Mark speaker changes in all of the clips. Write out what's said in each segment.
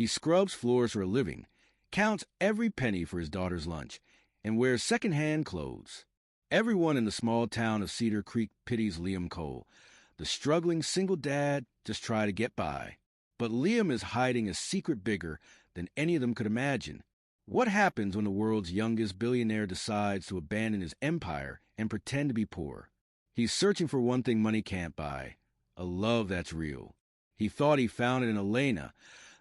Speaker 1: He scrubs floors for a living, counts every penny for his daughter's lunch, and wears second-hand clothes. Everyone in the small town of Cedar Creek pities Liam Cole, the struggling single dad just trying to get by. But Liam is hiding a secret bigger than any of them could imagine. What happens when the world's youngest billionaire decides to abandon his empire and pretend to be poor? He's searching for one thing money can't buy, a love that's real. He thought he found it in Elena,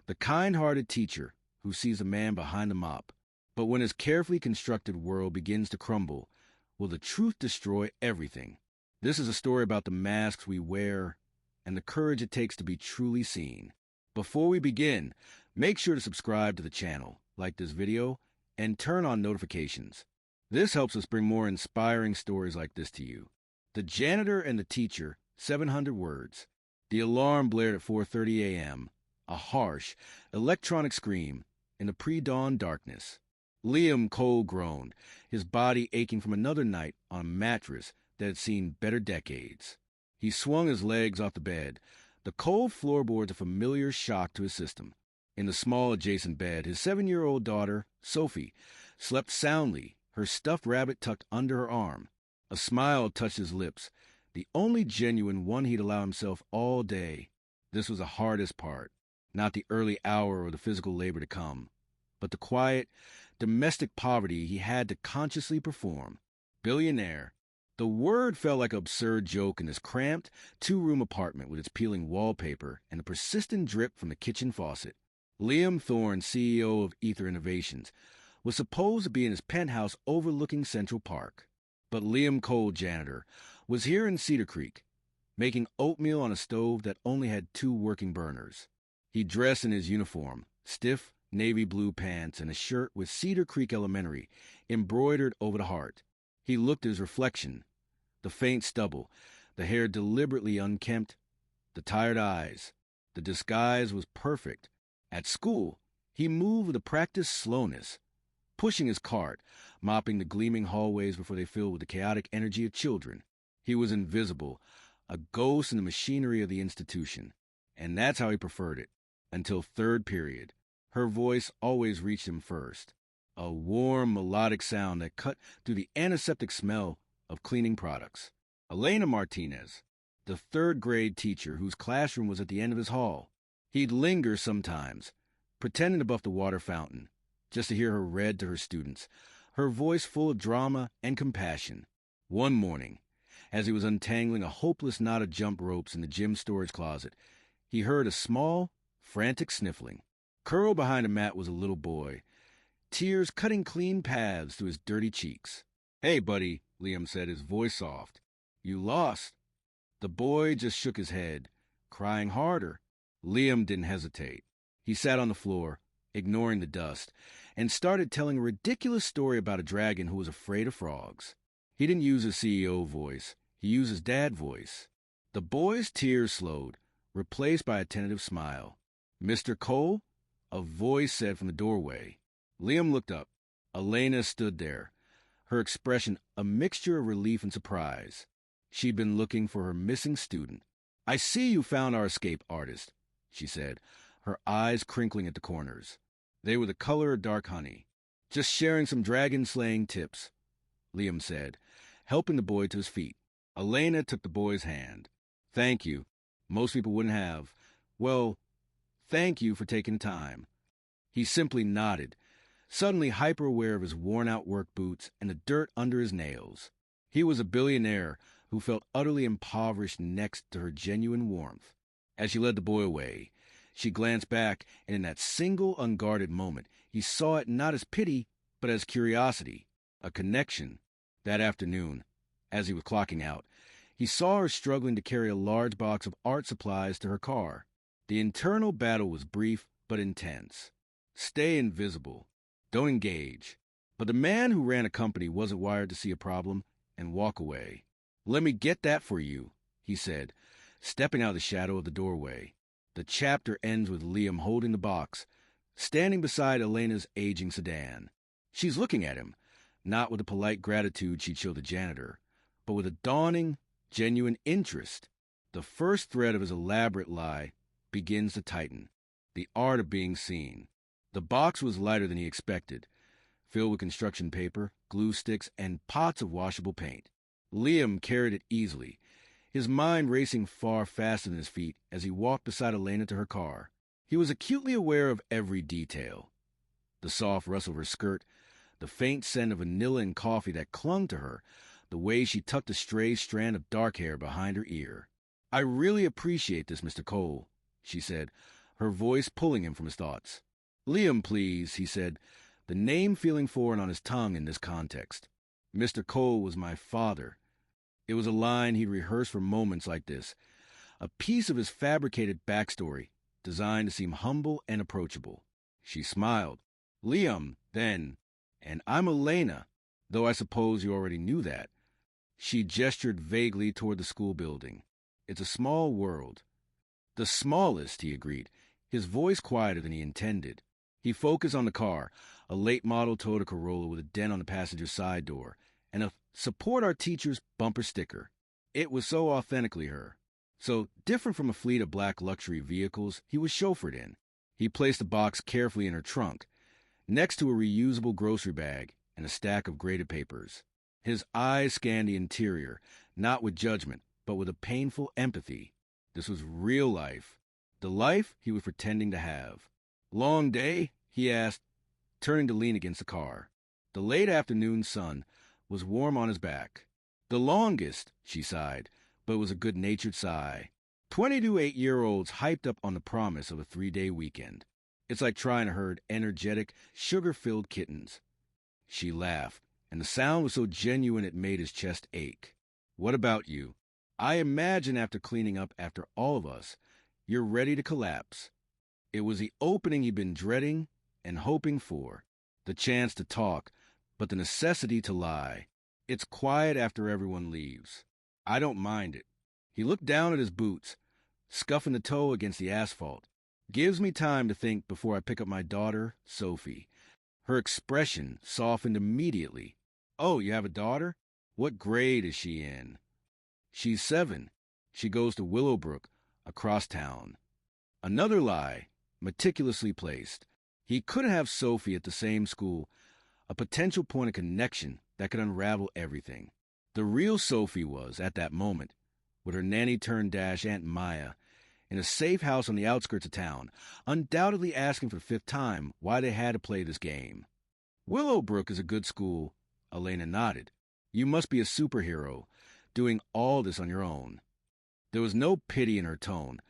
Speaker 1: the kind-hearted teacher who sees the man behind the mop. But when his carefully constructed world begins to crumble, will the truth destroy everything? This is a story about the masks we wear and the courage it takes to be truly seen. Before we begin, make sure to subscribe to the channel, like this video, and turn on notifications. This helps us bring more inspiring stories like this to you. The Janitor and the Teacher, 700 words. The alarm blared at 4:30 a.m., a harsh, electronic scream in the pre-dawn darkness. Liam Cole groaned, his body aching from another night on a mattress that had seen better decades. He swung his legs off the bed, the cold floorboards a familiar shock to his system. In the small adjacent bed, his 7-year-old daughter, Sophie, slept soundly, her stuffed rabbit tucked under her arm. A smile touched his lips, the only genuine one he'd allow himself all day. This was the hardest part, not the early hour or the physical labor to come, but the quiet, domestic poverty he had to consciously perform. Billionaire. The word felt like an absurd joke in this cramped, 2-room apartment with its peeling wallpaper and the persistent drip from the kitchen faucet. Liam Thorne, CEO of Ether Innovations, was supposed to be in his penthouse overlooking Central Park. But Liam Cole, janitor, was here in Cedar Creek, making oatmeal on a stove that only had 2 working burners. He dressed in his uniform, stiff navy blue pants and a shirt with Cedar Creek Elementary embroidered over the heart. He looked at his reflection, the faint stubble, the hair deliberately unkempt, the tired eyes. The disguise was perfect. At school, he moved with a practiced slowness, pushing his cart, mopping the gleaming hallways before they filled with the chaotic energy of children. He was invisible, a ghost in the machinery of the institution, and that's how he preferred it, until third period. Her voice always reached him first, a warm, melodic sound that cut through the antiseptic smell of cleaning products. Elena Martinez, the third-grade teacher whose classroom was at the end of his hall. He'd linger sometimes, pretending to buff the water fountain, just to hear her read to her students, her voice full of drama and compassion. One morning, as he was untangling a hopeless knot of jump ropes in the gym storage closet, he heard a small, frantic sniffling. Curled behind a mat was a little boy, tears cutting clean paths through his dirty cheeks. "Hey, buddy," Liam said, his voice soft. "You lost." The boy just shook his head, crying harder. Liam didn't hesitate. He sat on the floor, ignoring the dust, and started telling a ridiculous story about a dragon who was afraid of frogs. He didn't use his CEO voice. He used his dad voice. The boy's tears slowed, replaced by a tentative smile. "Mr. Cole?" a voice said from the doorway. Liam looked up. Elena stood there, her expression a mixture of relief and surprise. She'd been looking for her missing student. "I see you found our escape artist," she said, her eyes crinkling at the corners. They were the color of dark honey. "Just sharing some dragon-slaying tips," Liam said, helping the boy to his feet. Elena took the boy's hand. "Thank you. Most people wouldn't have. Well, thank you for taking time." He simply nodded, suddenly hyper-aware of his worn-out work boots and the dirt under his nails. He was a billionaire who felt utterly impoverished next to her genuine warmth. As she led the boy away, she glanced back, and in that single unguarded moment, he saw it not as pity, but as curiosity, a connection. That afternoon, as he was clocking out, he saw her struggling to carry a large box of art supplies to her car. The internal battle was brief but intense. Stay invisible. Don't engage. But the man who ran a company wasn't wired to see a problem and walk away. "Let me get that for you," he said, stepping out of the shadow of the doorway. The chapter ends with Liam holding the box, standing beside Elena's aging sedan. She's looking at him, not with the polite gratitude she'd show the janitor, but with a dawning, genuine interest. The first thread of his elaborate lie begins to tighten. The art of being seen. The box was lighter than he expected, filled with construction paper, glue sticks, and pots of washable paint. Liam carried it easily, his mind racing far faster than his feet as he walked beside Elena to her car. He was acutely aware of every detail. The soft rustle of her skirt, the faint scent of vanilla and coffee that clung to her, the way she tucked a stray strand of dark hair behind her ear. "I really appreciate this, Mr. Cole," she said, her voice pulling him from his thoughts. "Liam, please," he said, the name feeling foreign on his tongue in this context. Mr. Cole was my father. It was a line he'd rehearsed for moments like this, a piece of his fabricated backstory, designed to seem humble and approachable. She smiled. "Liam, then, and I'm Elena, though I suppose you already knew that." She gestured vaguely toward the school building. "It's a small world." "The smallest," he agreed, his voice quieter than he intended. He focused on the car, a late model Toyota Corolla with a dent on the passenger side door, and a "Support Our Teachers" bumper sticker. It was so authentically her. So different from a fleet of black luxury vehicles he was chauffeured in. He placed the box carefully in her trunk, next to a reusable grocery bag and a stack of graded papers. His eyes scanned the interior, not with judgment, but with a painful empathy. This was real life, the life he was pretending to have. "Long day?" he asked, turning to lean against the car. The late afternoon sun was warm on his back. "The longest," she sighed, but it was a good-natured sigh. 22 8-year-olds hyped up on the promise of a 3-day weekend. It's like trying to herd energetic, sugar-filled kittens. She laughed, and the sound was so genuine it made his chest ache. "What about you? I imagine after cleaning up after all of us, you're ready to collapse." It was the opening he'd been dreading and hoping for, the chance to talk, but the necessity to lie. "It's quiet after everyone leaves. I don't mind it." He looked down at his boots, scuffing the toe against the asphalt. "Gives me time to think before I pick up my daughter, Sophie." Her expression softened immediately. "Oh, you have a daughter? What grade is she in?" "She's 7. She goes to Willowbrook, across town." Another lie, meticulously placed. He couldn't have Sophie at the same school, a potential point of connection that could unravel everything. The real Sophie was, at that moment, with her nanny-turned-dash Aunt Maya, in a safe house on the outskirts of town, undoubtedly asking for the 5th time why they had to play this game. "Willowbrook is a good school," Elena nodded. "You must be a superhero, doing all this on your own." There was no pity in her tone,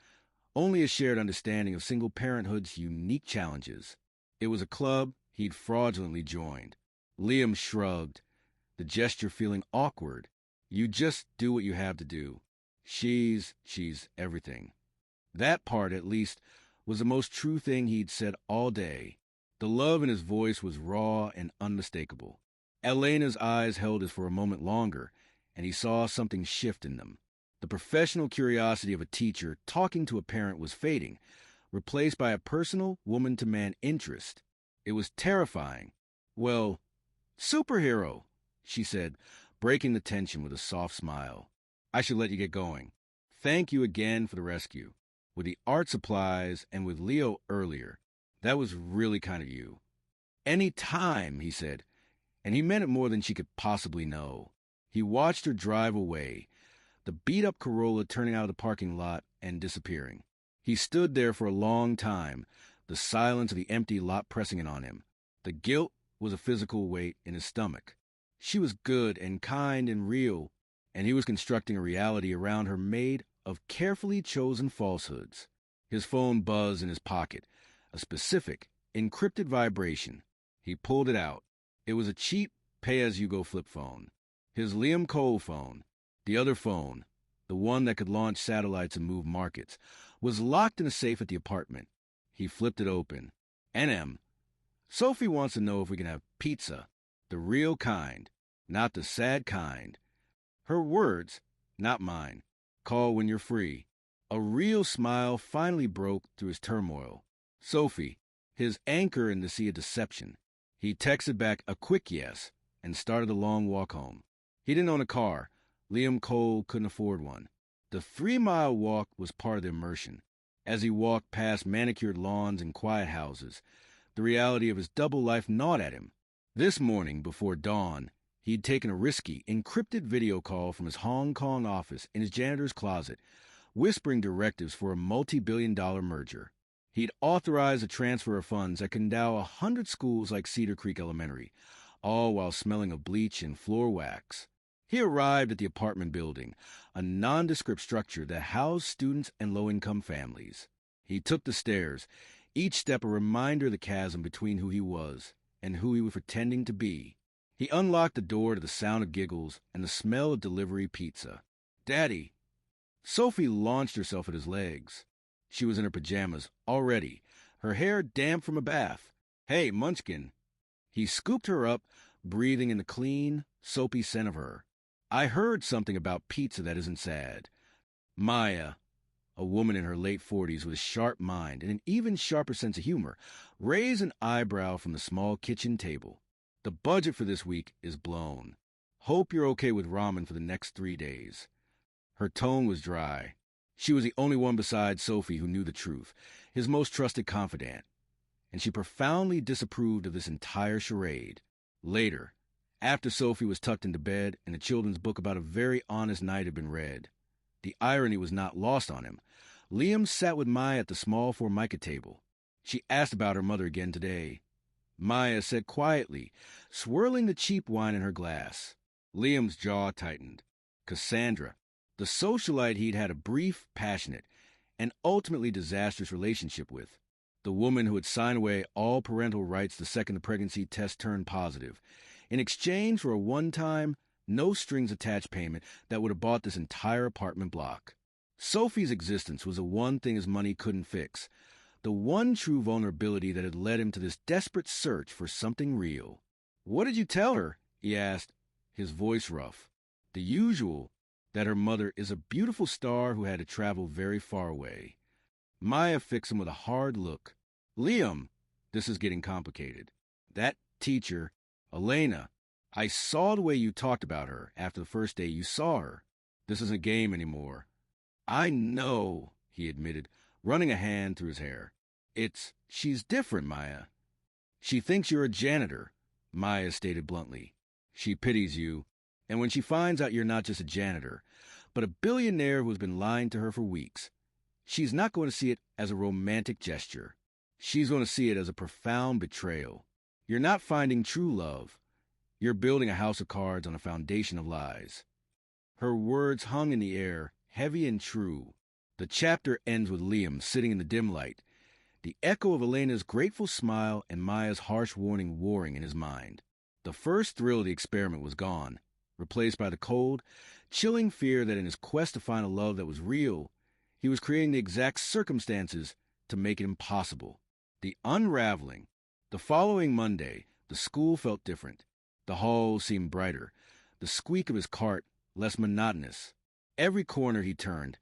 Speaker 1: only a shared understanding of single parenthood's unique challenges. It was a club he'd fraudulently joined. Liam shrugged, the gesture feeling awkward. "You just do what you have to do. She's everything." That part, at least, was the most true thing he'd said all day. The love in his voice was raw and unmistakable. Elena's eyes held his for a moment longer, and he saw something shift in them. The professional curiosity of a teacher talking to a parent was fading, replaced by a personal woman-to-man interest. It was terrifying. "Well, superhero," she said, breaking the tension with a soft smile. "I should let you get going. Thank you again for the rescue. With the art supplies and with Leo earlier. That was really kind of you." "Any time," he said, and he meant it more than she could possibly know. He watched her drive away, the beat-up Corolla turning out of the parking lot and disappearing. He stood there for a long time, the silence of the empty lot pressing in on him. The guilt was a physical weight in his stomach. She was good and kind and real, and he was constructing a reality around her made of carefully chosen falsehoods. His phone buzzed in his pocket, a specific, encrypted vibration. He pulled it out. It was a cheap, pay-as-you-go flip phone. His Liam Cole phone, the other phone, the one that could launch satellites and move markets, was locked in a safe at the apartment. He flipped it open. "NM, Sophie wants to know if we can have pizza. The real kind, not the sad kind." Her words, not mine. "Call when you're free." A real smile finally broke through his turmoil. Sophie, his anchor in the sea of deception. He texted back a quick yes and started a long walk home. He didn't own a car. Liam Cole couldn't afford one. The 3-mile walk was part of the immersion. As he walked past manicured lawns and quiet houses, the reality of his double life gnawed at him. This morning, before dawn, he'd taken a risky, encrypted video call from his Hong Kong office in his janitor's closet, whispering directives for a multi-billion-dollar merger. He'd authorized a transfer of funds that could endow 100 schools like Cedar Creek Elementary, all while smelling of bleach and floor wax. He arrived at the apartment building, a nondescript structure that housed students and low-income families. He took the stairs, each step a reminder of the chasm between who he was and who he was pretending to be. He unlocked the door to the sound of giggles and the smell of delivery pizza. "Daddy!" Sophie launched herself at his legs. She was in her pajamas already, her hair damp from a bath. "Hey, Munchkin." He scooped her up, breathing in the clean, soapy scent of her. "I heard something about pizza that isn't sad." Maya, a woman in her late 40s with a sharp mind and an even sharper sense of humor, raised an eyebrow from the small kitchen table. "The budget for this week is blown. Hope you're okay with ramen for the next 3 days." Her tone was dry. She was the only one besides Sophie who knew the truth, his most trusted confidant, and she profoundly disapproved of this entire charade. Later, after Sophie was tucked into bed and the children's book about a very honest night had been read, the irony was not lost on him. Liam sat with Maya at the small Formica table. She asked about her mother again today. Maya said quietly, swirling the cheap wine in her glass. Liam's jaw tightened. Cassandra, the socialite he'd had a brief, passionate, and ultimately disastrous relationship with. The woman who had signed away all parental rights the second the pregnancy test turned positive, in exchange for a one-time, no-strings-attached payment that would have bought this entire apartment block. Sophie's existence was the one thing his money couldn't fix, the one true vulnerability that had led him to this desperate search for something real. "What did you tell her?" he asked, his voice rough. "The usual, that her mother is a beautiful star who had to travel very far away." Maya fixed him with a hard look. "Liam, this is getting complicated. That teacher, Elena, I saw the way you talked about her after the first day you saw her. This isn't a game anymore." "I know," he admitted, running a hand through his hair. She's different, Maya." "She thinks you're a janitor," Maya stated bluntly. "She pities you, and when she finds out you're not just a janitor, but a billionaire who's been lying to her for weeks, she's not going to see it as a romantic gesture. She's going to see it as a profound betrayal. You're not finding true love. You're building a house of cards on a foundation of lies." Her words hung in the air, heavy and true. The chapter ends with Liam sitting in the dim light, the echo of Elena's grateful smile and Maya's harsh warning warring in his mind. The first thrill of the experiment was gone, replaced by the cold, chilling fear that in his quest to find a love that was real, he was creating the exact circumstances to make it impossible. The unraveling. The following Monday, the school felt different. The halls seemed brighter, the squeak of his cart less monotonous. Every corner he turned,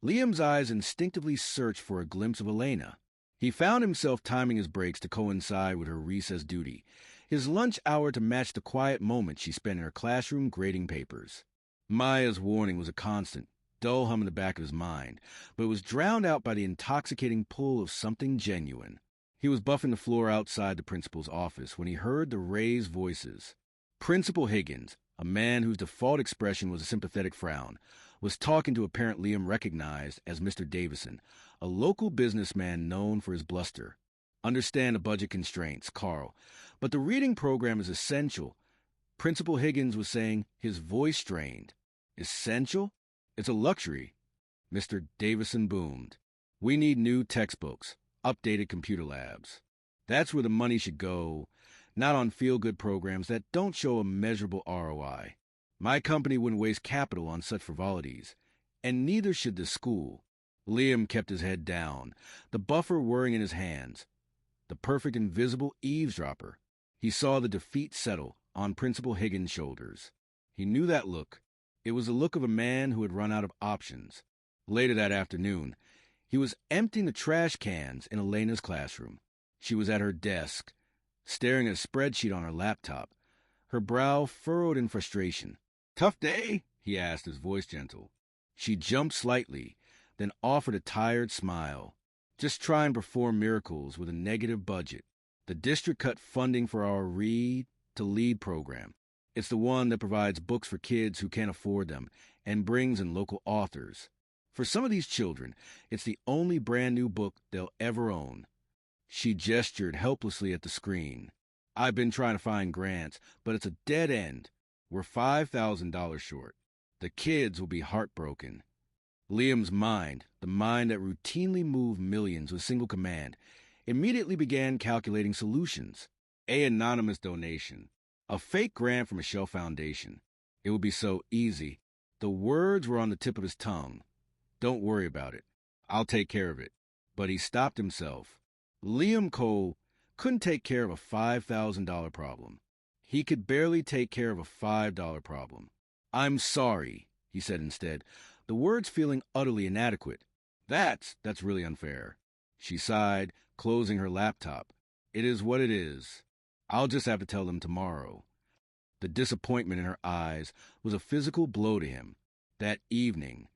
Speaker 1: Liam's eyes instinctively searched for a glimpse of Elena. He found himself timing his breaks to coincide with her recess duty, his lunch hour to match the quiet moments she spent in her classroom grading papers. Maya's warning was a constant, dull hum in the back of his mind, but it was drowned out by the intoxicating pull of something genuine. He was buffing the floor outside the principal's office when he heard the raised voices. Principal Higgins, a man whose default expression was a sympathetic frown, was talking to a parent Liam recognized as Mr. Davison, a local businessman known for his bluster. "Understand the budget constraints, Carl, but the reading program is essential," Principal Higgins was saying, his voice strained. "Essential? It's a luxury." Mr. Davison boomed. "We need new textbooks, updated computer labs. That's where the money should go, not on feel-good programs that don't show a measurable ROI. My company wouldn't waste capital on such frivolities, and neither should the school." Liam kept his head down, the buffer whirring in his hands. The perfect invisible eavesdropper. He saw the defeat settle on Principal Higgins' shoulders. He knew that look. It was the look of a man who had run out of options. Later that afternoon, he was emptying the trash cans in Elena's classroom. She was at her desk, staring at a spreadsheet on her laptop, her brow furrowed in frustration. "Tough day?" he asked, his voice gentle. She jumped slightly, then offered a tired smile. Just try and perform miracles with a negative budget. The district cut funding for our Read to Lead program. It's the one that provides books for kids who can't afford them and brings in local authors. For some of these children, it's the only brand new book they'll ever own. She gestured helplessly at the screen. I've been trying to find grants, but it's a dead end. We're $5,000 short. The kids will be heartbroken. Liam's mind, the mind that routinely moved millions with a single command, immediately began calculating solutions. An anonymous donation. A fake grant from a Shell Foundation. It would be so easy. The words were on the tip of his tongue. Don't worry about it. I'll take care of it. But he stopped himself. Liam Cole couldn't take care of a $5,000 problem. He could barely take care of a $5 problem. I'm sorry, he said instead, the words feeling utterly inadequate. That's really unfair. She sighed, closing her laptop. It is what it is. I'll just have to tell them tomorrow. The disappointment in her eyes was a physical blow to him. That evening,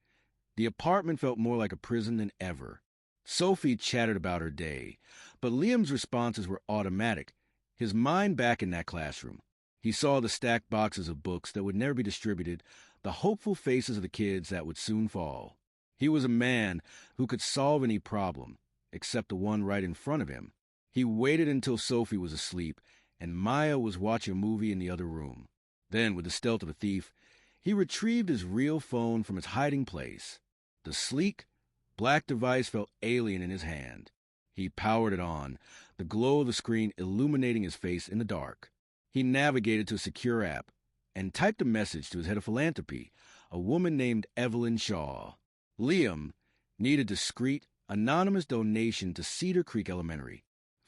Speaker 1: the apartment felt more like a prison than ever. Sophie chattered about her day, but Liam's responses were automatic, his mind back in that classroom. He saw the stacked boxes of books that would never be distributed, the hopeful faces of the kids that would soon fall. He was a man who could solve any problem, except the one right in front of him. He waited until Sophie was asleep, and Maya was watching a movie in the other room. Then, with the stealth of a thief, he retrieved his real phone from its hiding place. The sleek, black device felt alien in his hand. He powered it on, the glow of the screen illuminating his face in the dark. He navigated to a secure app and typed a message to his head of philanthropy, a woman named Evelyn Shaw. Liam needed discreet, anonymous donation to Cedar Creek Elementary,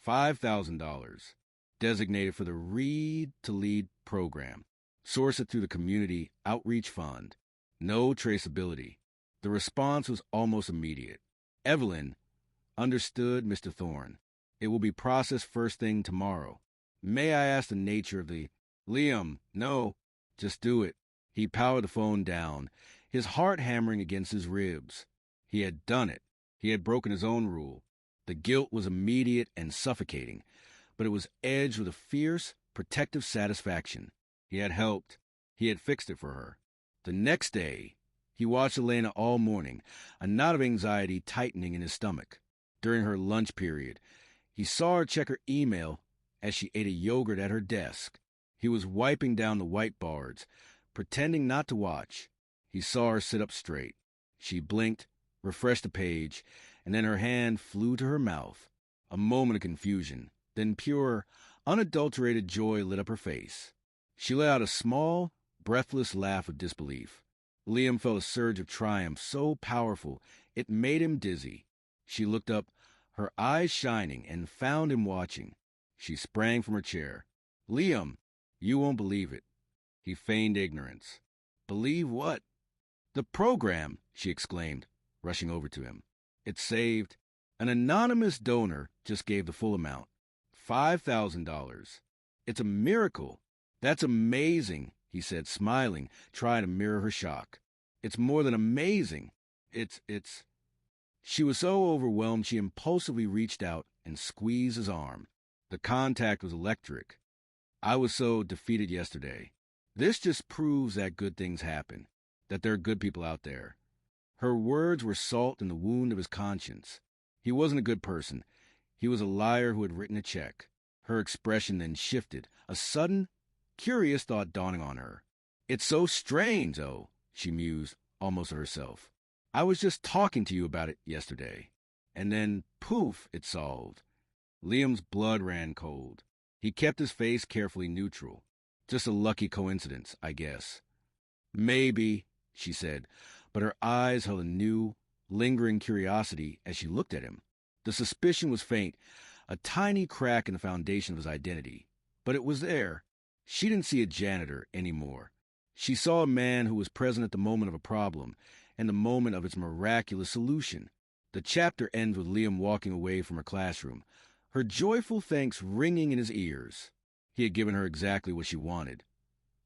Speaker 1: $5,000, designated for the Read to Lead program. Source it through the Community Outreach Fund. No traceability. The response was almost immediate. Evelyn, understood, Mr. Thorne. It will be processed first thing tomorrow. May I ask the nature of the... Liam, no, just do it. He powered the phone down, his heart hammering against his ribs. He had done it. He had broken his own rule. The guilt was immediate and suffocating, but it was edged with a fierce, protective satisfaction. He had helped. He had fixed it for her. The next day, he watched Elena all morning, a knot of anxiety tightening in his stomach. During her lunch period, he saw her check her email as she ate a yogurt at her desk. He was wiping down the whiteboards, pretending not to watch. He saw her sit up straight. She blinked, refreshed the page, and then her hand flew to her mouth. A moment of confusion, then pure, unadulterated joy lit up her face. She let out a small, breathless laugh of disbelief. Liam felt a surge of triumph so powerful it made him dizzy. She looked up, her eyes shining, and found him watching. She sprang from her chair. Liam, you won't believe it. He feigned ignorance. Believe what? The program, she exclaimed, rushing over to him. It saved. An anonymous donor just gave the full amount. $5,000. It's a miracle. That's amazing, he said, smiling, trying to mirror her shock. It's more than amazing. It's... She was so overwhelmed she impulsively reached out and squeezed his arm. The contact was electric. I was so defeated yesterday. This just proves that good things happen, that there are good people out there. Her words were salt in the wound of his conscience. He wasn't a good person. He was a liar who had written a check. Her expression then shifted, a sudden, curious thought dawning on her. It's so strange, oh, she mused, almost to herself. I was just talking to you about it yesterday. And then, poof, it solved. Liam's blood ran cold. He kept his face carefully neutral. Just a lucky coincidence, I guess. Maybe, she said, but her eyes held a new, lingering curiosity as she looked at him. The suspicion was faint, a tiny crack in the foundation of his identity. But it was there. She didn't see a janitor anymore. She saw a man who was present at the moment of a problem and the moment of its miraculous solution. The chapter ends with Liam walking away from her classroom, her joyful thanks ringing in his ears. He had given her exactly what she wanted.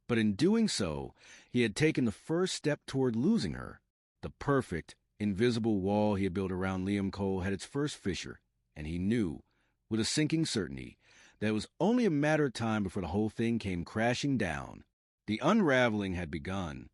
Speaker 1: But in doing so, he had taken the first step toward losing her. The perfect, Invisible wall he had built around Liam Cole had its first fissure, and he knew, with a sinking certainty, that it was only a matter of time before the whole thing came crashing down. The unraveling had begun.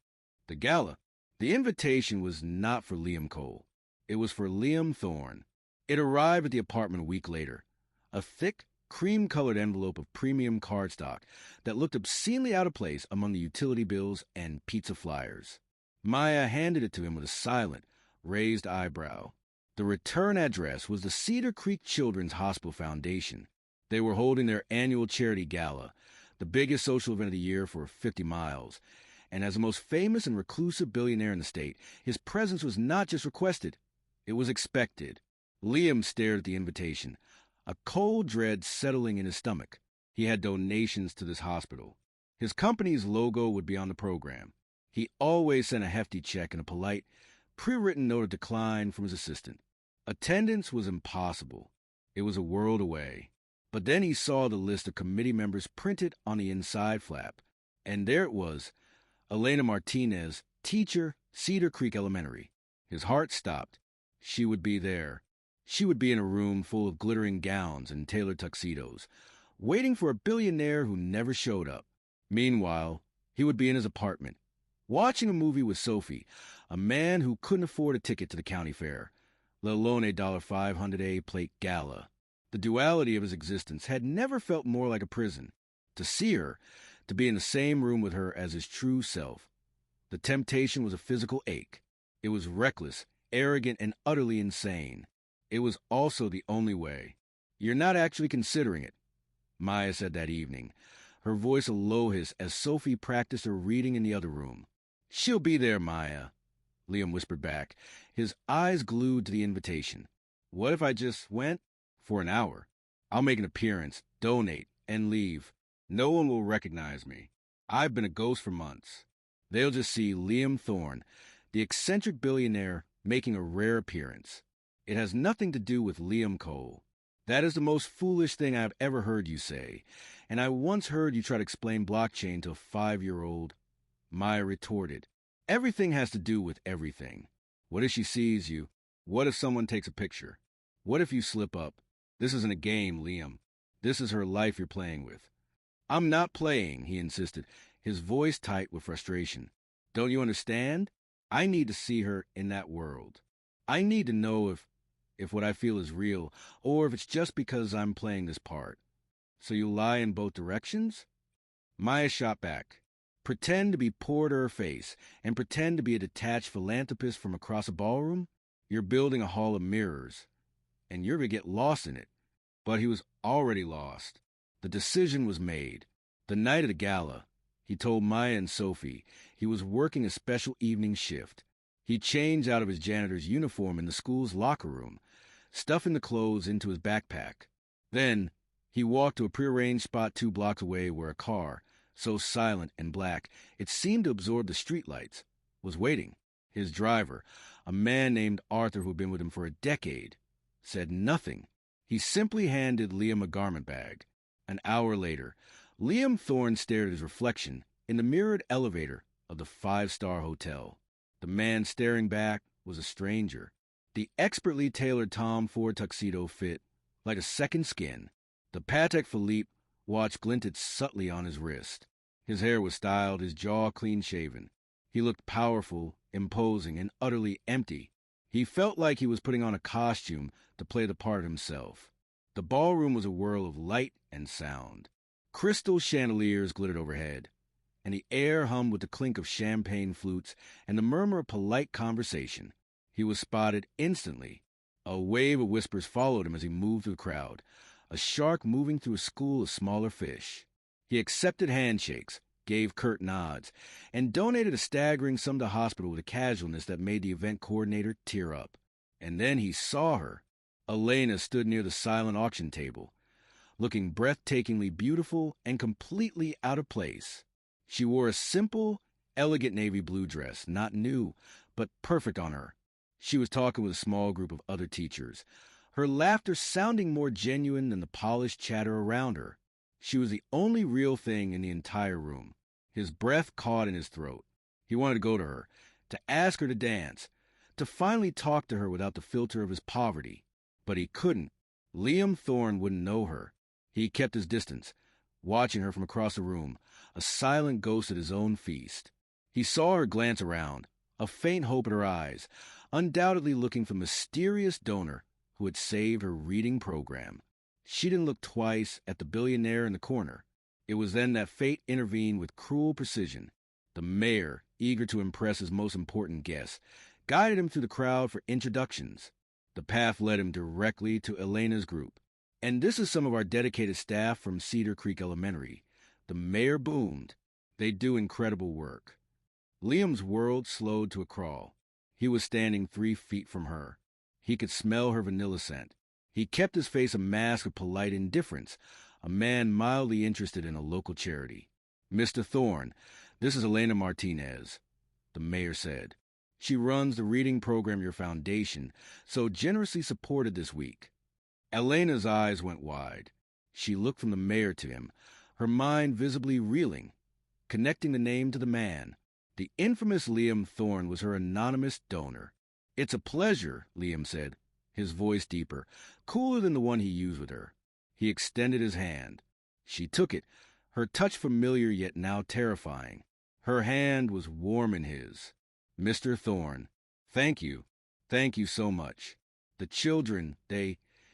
Speaker 1: The gala, the invitation was not for Liam Cole. It was for Liam Thorne. It arrived at the apartment a week later, a thick, cream-colored envelope of premium cardstock that looked obscenely out of place among the utility bills and pizza flyers. Maya handed it to him with a silent, raised eyebrow. The return address was the Cedar Creek Children's Hospital Foundation. They were holding their annual charity gala, the biggest social event of the year for 50 miles. And as the most famous and reclusive billionaire in the state, his presence was not just requested, it was expected. Liam stared at the invitation, a cold dread settling in his stomach. He had donations to this hospital. His company's logo would be on the program. He always sent a hefty check and a polite, pre-written note of decline from his assistant. Attendance was impossible. It was a world away. But then he saw the list of committee members printed on the inside flap, and there it was, Elena Martinez, teacher, Cedar Creek Elementary. His heart stopped. She would be there. She would be in a room full of glittering gowns and tailored tuxedos, waiting for a billionaire who never showed up. Meanwhile, he would be in his apartment, watching a movie with Sophie, a man who couldn't afford a ticket to the county fair, let alone a $500 plate gala. The duality of his existence had never felt more like a prison. To see her, to be in the same room with her as his true self. The temptation was a physical ache. It was reckless, arrogant, and utterly insane. It was also the only way. "You're not actually considering it," Maya said that evening, her voice a low hiss as Sophie practiced her reading in the other room. "She'll be there, Maya," Liam whispered back, his eyes glued to the invitation. "What if I just went? For an hour. I'll make an appearance, donate, and leave. No one will recognize me. I've been a ghost for months. They'll just see Liam Thorne, the eccentric billionaire, making a rare appearance. It has nothing to do with Liam Cole. That is the most foolish thing I've ever heard you say, and I once heard you try to explain blockchain to a 5-year-old. Maya retorted. Everything has to do with everything. What if she sees you? What if someone takes a picture? What if you slip up? This isn't a game, Liam. This is her life you're playing with." "I'm not playing," he insisted, his voice tight with frustration. "Don't you understand? I need to see her in that world. I need to know if what I feel is real, or if it's just because I'm playing this part. So you lie in both directions?" Maya shot back. "Pretend to be poor to her face, and pretend to be a detached philanthropist from across a ballroom? You're building a hall of mirrors, and you're going to get lost in it." But he was already lost. The decision was made. The night of the gala, he told Maya and Sophie he was working a special evening shift. He changed out of his janitor's uniform in the school's locker room, stuffing the clothes into his backpack. Then he walked to a prearranged spot 2 blocks away where a car, so silent and black it seemed to absorb the streetlights, was waiting. His driver, a man named Arthur who had been with him for a decade, said nothing. He simply handed Liam a garment bag. An hour later, Liam Thorne stared at his reflection in the mirrored elevator of the 5-star hotel. The man staring back was a stranger. The expertly tailored Tom Ford tuxedo fit like a second skin. The Patek Philippe watch glinted subtly on his wrist. His hair was styled, his jaw clean-shaven. He looked powerful, imposing, and utterly empty. He felt like he was putting on a costume to play the part himself. The ballroom was a whirl of light and sound. Crystal chandeliers glittered overhead, and the air hummed with the clink of champagne flutes and the murmur of polite conversation. He was spotted instantly. A wave of whispers followed him as he moved through the crowd, a shark moving through a school of smaller fish. He accepted handshakes, gave curt nods, and donated a staggering sum to the hospital with a casualness that made the event coordinator tear up. And then he saw her. Elena stood near the silent auction table, looking breathtakingly beautiful and completely out of place. She wore a simple, elegant navy blue dress, not new, but perfect on her. She was talking with a small group of other teachers, her laughter sounding more genuine than the polished chatter around her. She was the only real thing in the entire room. His breath caught in his throat. He wanted to go to her, to ask her to dance, to finally talk to her without the filter of his poverty. But he couldn't. Liam Thorne wouldn't know her. He kept his distance, watching her from across the room, a silent ghost at his own feast. He saw her glance around, a faint hope in her eyes, undoubtedly looking for the mysterious donor who had saved her reading program. She didn't look twice at the billionaire in the corner. It was then that fate intervened with cruel precision. The mayor, eager to impress his most important guest, guided him through the crowd for introductions. The path led him directly to Elena's group. "And this is some of our dedicated staff from Cedar Creek Elementary." The mayor boomed. "They do incredible work." Liam's world slowed to a crawl. He was standing 3 feet from her. He could smell her vanilla scent. He kept his face a mask of polite indifference, a man mildly interested in a local charity. "Mr. Thorne, this is Elena Martinez," the mayor said. "She runs the reading program your foundation so generously supported this week." Elena's eyes went wide. She looked from the mayor to him, her mind visibly reeling, connecting the name to the man. The infamous Liam Thorne was her anonymous donor. "It's a pleasure," Liam said, his voice deeper, cooler than the one he used with her. He extended his hand. She took it, her touch familiar yet now terrifying. Her hand was warm in his. "Mr. Thorne, thank you. Thank you so much. The children,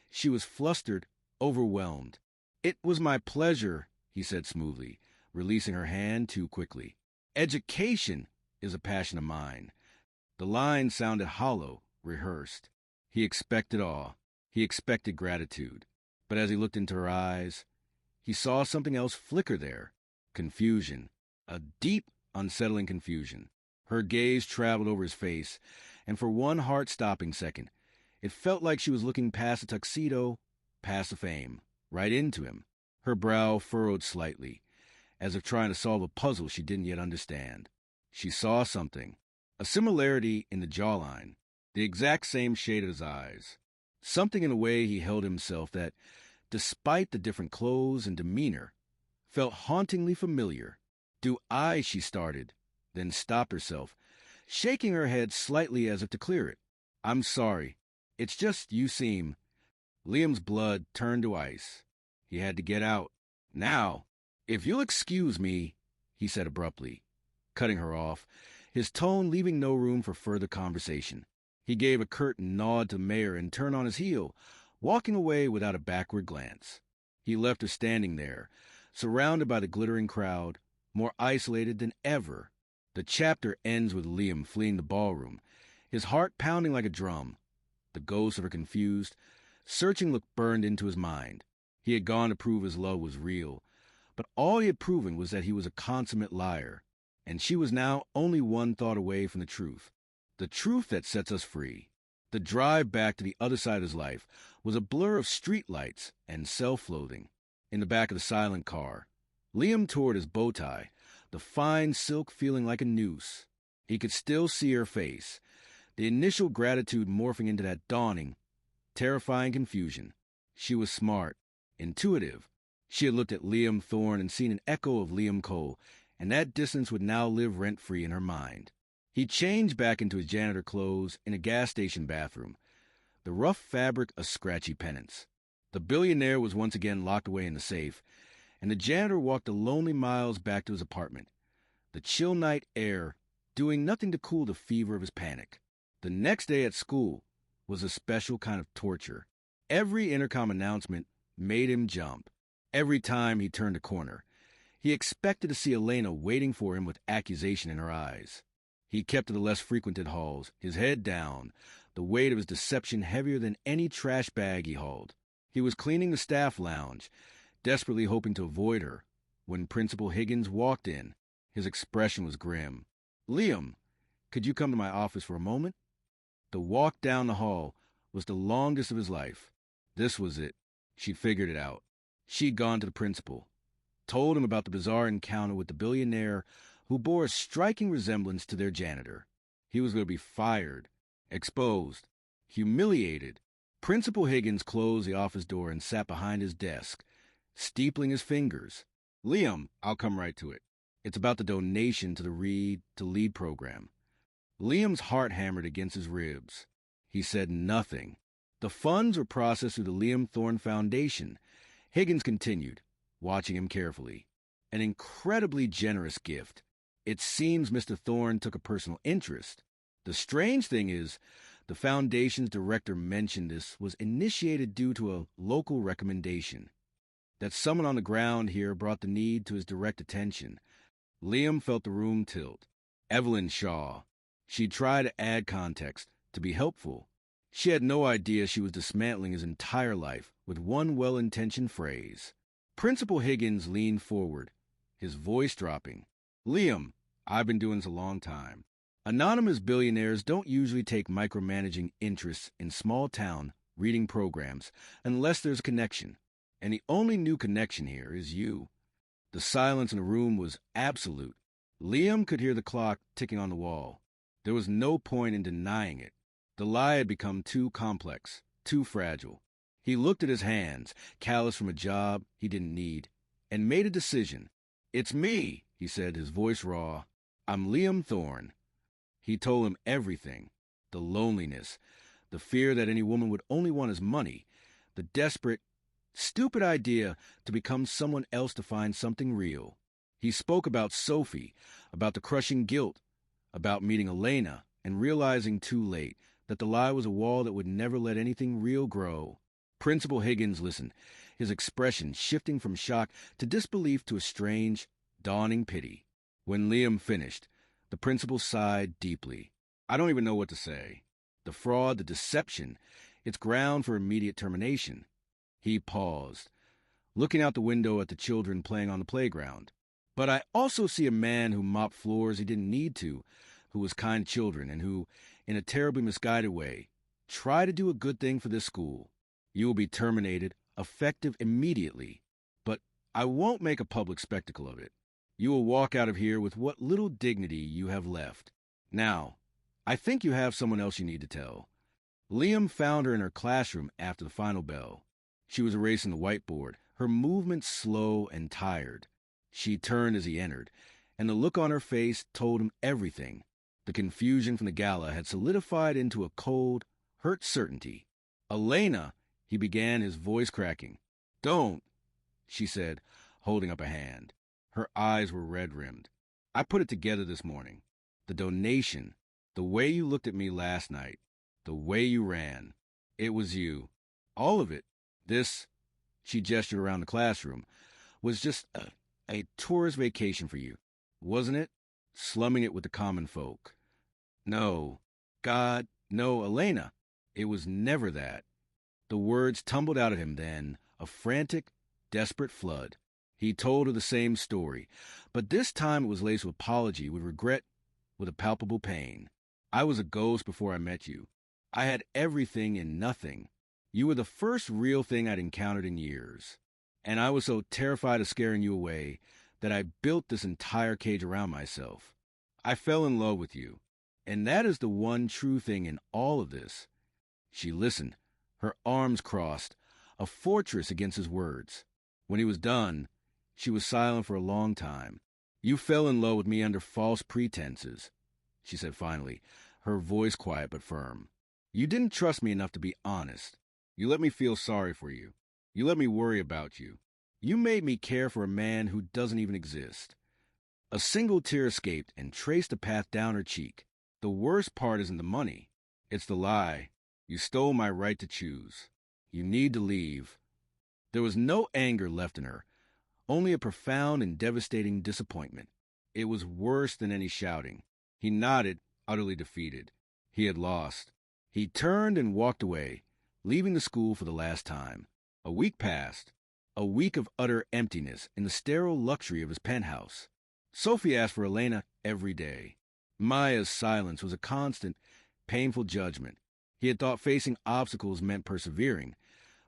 Speaker 1: She was flustered, overwhelmed. "It was my pleasure," he said smoothly, releasing her hand too quickly. "Education is a passion of mine." The line sounded hollow, rehearsed. He expected awe. He expected gratitude. But as he looked into her eyes, he saw something else flicker there. Confusion. A deep, unsettling confusion. Her gaze traveled over his face, and for one heart-stopping second, it felt like she was looking past the tuxedo, past the fame, right into him. Her brow furrowed slightly, as if trying to solve a puzzle she didn't yet understand. She saw something. A similarity in the jawline, the exact same shade of his eyes. Something in the way he held himself that, despite the different clothes and demeanor, felt hauntingly familiar. She started, then stopped herself, shaking her head slightly as if to clear it. "I'm sorry. It's just you seem..." Liam's blood turned to ice. He had to get out. "Now, if you'll excuse me," he said abruptly, cutting her off, his tone leaving no room for further conversation. He gave a curt nod to the mayor and turned on his heel, walking away without a backward glance. He left her standing there, surrounded by the glittering crowd, more isolated than ever. The chapter ends with Liam fleeing the ballroom, his heart pounding like a drum. The ghost of her confused, searching look burned into his mind. He had gone to prove his love was real, but all he had proven was that he was a consummate liar, and she was now only one thought away from the truth that sets us free. The drive back to the other side of his life was a blur of streetlights and self-loathing. In the back of the silent car, Liam tore at his bow tie, the fine silk feeling like a noose. He could still see her face, the initial gratitude morphing into that dawning, terrifying confusion. She was smart, intuitive. She had looked at Liam Thorne and seen an echo of Liam Cole, and that distance would now live rent-free in her mind. He changed back into his janitor clothes in a gas station bathroom, the rough fabric a scratchy penance. The billionaire was once again locked away in the safe, and the janitor walked the lonely miles back to his apartment, the chill night air doing nothing to cool the fever of his panic. The next day at school was a special kind of torture. Every intercom announcement made him jump. Every time he turned a corner, he expected to see Elena waiting for him with accusation in her eyes. He kept to the less frequented halls, his head down, the weight of his deception heavier than any trash bag he hauled. He was cleaning the staff lounge, desperately hoping to avoid her, when Principal Higgins walked in. His expression was grim. "Liam, could you come to my office for a moment?" The walk down the hall was the longest of his life. This was it. She'd figured it out. She'd gone to the principal, told him about the bizarre encounter with the billionaire who bore a striking resemblance to their janitor. He was going to be fired, exposed, humiliated. Principal Higgins closed the office door and sat behind his desk, steepling his fingers. "Liam, I'll come right to it. It's about the donation to the Read to Lead program." Liam's heart hammered against his ribs. He said nothing. The funds were processed through the Liam Thorne Foundation. Higgins continued, watching him carefully. An incredibly generous gift. It seems Mr. Thorne took a personal interest. The strange thing is, the Foundation's director mentioned this was initiated due to a local recommendation. That someone on the ground here brought the need to his direct attention. Liam felt the room tilt. Evelyn Shaw. She tried to add context, to be helpful. She had no idea she was dismantling his entire life with one well-intentioned phrase. Principal Higgins leaned forward, his voice dropping. Liam, I've been doing this a long time. Anonymous billionaires don't usually take micromanaging interests in small-town reading programs unless there's a connection. And the only new connection here is you. The silence in the room was absolute. Liam could hear the clock ticking on the wall. There was no point in denying it. The lie had become too complex, too fragile. He looked at his hands, calloused from a job he didn't need, and made a decision. It's me, he said, his voice raw. I'm Liam Thorne. He told him everything. The loneliness, the fear that any woman would only want his money, the desperate, stupid idea to become someone else to find something real. He spoke about Sophie, about the crushing guilt, about meeting Elena and realizing too late that the lie was a wall that would never let anything real grow. Principal Higgins listened, his expression shifting from shock to disbelief to a strange, dawning pity. When Liam finished, the principal sighed deeply. I don't even know what to say. The fraud, the deception, it's ground for immediate termination. He paused, looking out the window at the children playing on the playground. But I also see a man who mopped floors he didn't need to, who was kind to children, and who, in a terribly misguided way, tried to do a good thing for this school. You will be terminated, effective immediately. But I won't make a public spectacle of it. You will walk out of here with what little dignity you have left. Now, I think you have someone else you need to tell. Liam found her in her classroom after the final bell. She was erasing the whiteboard, her movements slow and tired. She turned as he entered, and the look on her face told him everything. The confusion from the gala had solidified into a cold, hurt certainty. Elena, he began, his voice cracking. Don't, she said, holding up a hand. Her eyes were red-rimmed. I put it together this morning. The donation, the way you looked at me last night, the way you ran. It was you. All of it. This, she gestured around the classroom, was just a tourist vacation for you, wasn't it? Slumming it with the common folk. No, God, no, Elena. It was never that. The words tumbled out at him then, a frantic, desperate flood. He told her the same story, but this time it was laced with apology, with regret, with a palpable pain. I was a ghost before I met you. I had everything and nothing. You were the first real thing I'd encountered in years. And I was so terrified of scaring you away that I built this entire cage around myself. I fell in love with you. And that is the one true thing in all of this. She listened, her arms crossed, a fortress against his words. When he was done, she was silent for a long time. You fell in love with me under false pretenses, she said finally, her voice quiet but firm. You didn't trust me enough to be honest. You let me feel sorry for you. You let me worry about you. You made me care for a man who doesn't even exist. A single tear escaped and traced a path down her cheek. The worst part isn't the money. It's the lie. You stole my right to choose. You need to leave. There was no anger left in her, only a profound and devastating disappointment. It was worse than any shouting. He nodded, utterly defeated. He had lost. He turned and walked away, leaving the school for the last time. A week passed. A week of utter emptiness in the sterile luxury of his penthouse. Sophie asked for Elena every day. Maya's silence was a constant, painful judgment. He had thought facing obstacles meant persevering,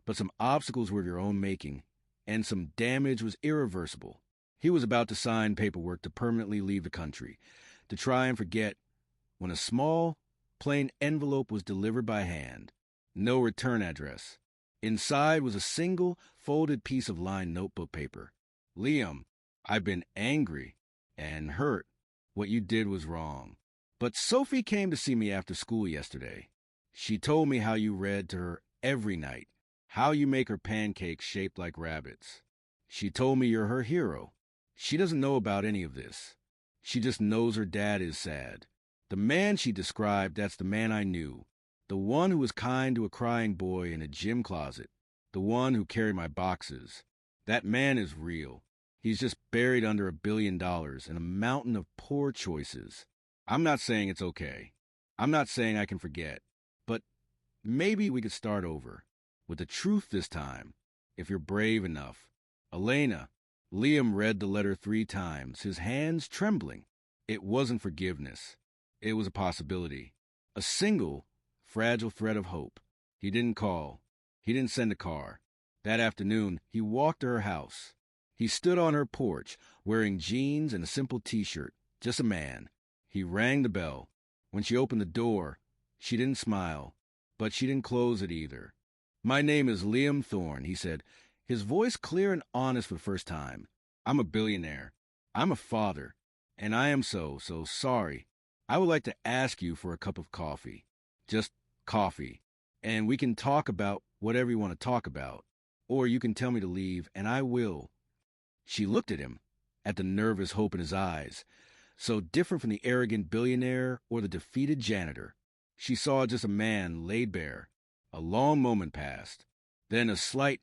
Speaker 1: but some obstacles were of your own making, and some damage was irreversible. He was about to sign paperwork to permanently leave the country, to try and forget, when a small, plain envelope was delivered by hand. No return address. Inside was a single, folded piece of lined notebook paper. Liam, I've been angry and hurt. What you did was wrong. But Sophie came to see me after school yesterday. She told me how you read to her every night, how you make her pancakes shaped like rabbits. She told me you're her hero. She doesn't know about any of this. She just knows her dad is sad. The man she described, that's the man I knew. The one who was kind to a crying boy in a gym closet. The one who carried my boxes. That man is real. He's just buried under $1 billion and a mountain of poor choices. I'm not saying it's okay. I'm not saying I can forget. But maybe we could start over. With the truth this time, if you're brave enough. Elena, Liam read the letter 3 times, his hands trembling. It wasn't forgiveness. It was a possibility. A single, fragile thread of hope. He didn't call. He didn't send a car. That afternoon, he walked to her house. He stood on her porch, wearing jeans and a simple t-shirt, just a man. He rang the bell. When she opened the door, she didn't smile, but she didn't close it either. "My name is Liam Thorne," he said, his voice clear and honest for the first time. "I'm a billionaire. I'm a father, and I am so sorry. I would like to ask you for a cup of coffee. Just coffee. And we can talk about whatever you want to talk about. Or you can tell me to leave, and I will." She looked at him, at the nervous hope in his eyes, so different from the arrogant billionaire or the defeated janitor. She saw just a man laid bare. A long moment passed. Then a slight,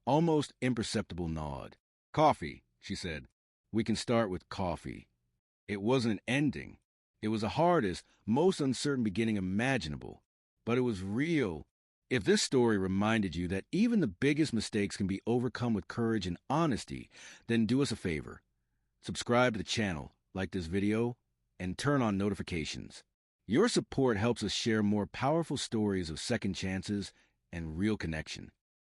Speaker 1: almost imperceptible nod. "Coffee," she said. "We can start with coffee." It wasn't an ending. It was the hardest, most uncertain beginning imaginable. But it was real. If this story reminded you that even the biggest mistakes can be overcome with courage and honesty, then do us a favor. Subscribe to the channel, like this video, and turn on notifications. Your support helps us share more powerful stories of second chances and real connection.